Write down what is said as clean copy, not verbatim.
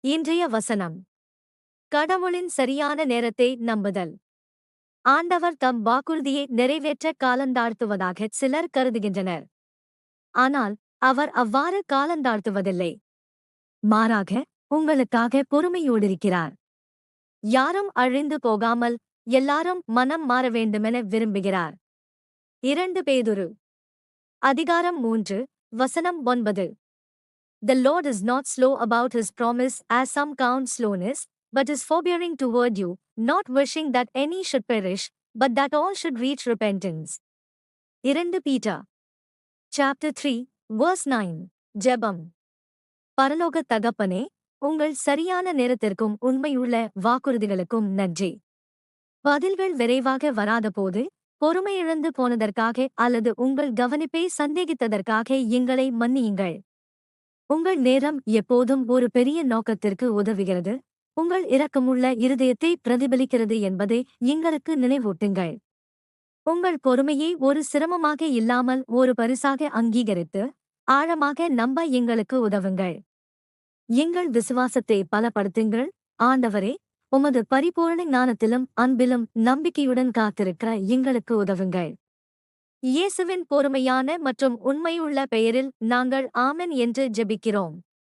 இன்றைய வசனம். கடவுளின் சரியான நேரத்தை நம்புதல். ஆண்டவர் தம் வாக்குறுதியை நிறைவேற்ற காலந்தாழ்த்துவதாக சிலர் கருதுகின்றனர். ஆனால் அவர் அவ்வாறு காலந்தாழ்த்துவதில்லை. மாறாக உங்களுக்காக பொறுமையோடிருக்கிறார். யாரும் அழிந்து போகாமல் எல்லாரும் மனம் மாற வேண்டுமென விரும்புகிறார். 2 பேதுரு அதிகாரம் 3 வசனம் 9. The Lord is not slow about his promise, as some count slowness, but is forbearing toward you, not wishing that any should perish, but that all should reach repentance. 2 Peter chapter 3 verse 9. ஜெபம். பரலோக தகப்பனே, உங்கள் சரியான நேரத்திற்கும் உண்மையுள்ள வாக்குறுதிகளுக்கும் நன்றி. பதில்கள் விரைவாக வராதபோது பொறுமையிழந்து போனதற்காக அல்லது உங்கள் கவனிப்பை சந்தேகித்ததற்காக எங்களை மன்னியுங்கள். உங்கள் நேரம் எப்போதும் ஒரு பெரிய நோக்கத்திற்கு உதவுகிறது, உங்கள் இரக்கமுள்ள இருதயத்தை பிரதிபலிக்கிறது என்பதை எங்களுக்கு நினைவூட்டுங்கள். உங்கள் பொறுமையை ஒரு சிரமமாக இல்லாமல் ஒரு பரிசாக அங்கீகரித்து ஆழமாக நம்ப எங்களுக்கு உதவுங்கள். எங்கள் விசுவாசத்தை பலப்படுத்துங்கள் ஆண்டவரே. உமது பரிபூரண ஞானத்திலும் அன்பிலும் நம்பிக்கையுடன் காத்திருக்க எங்களுக்கு உதவுங்கள். இயேசுவின் பொறுமையான மற்றும் உண்மையுள்ள பெயரில் நாங்கள் ஆமென் என்று ஜெபிக்கிறோம்.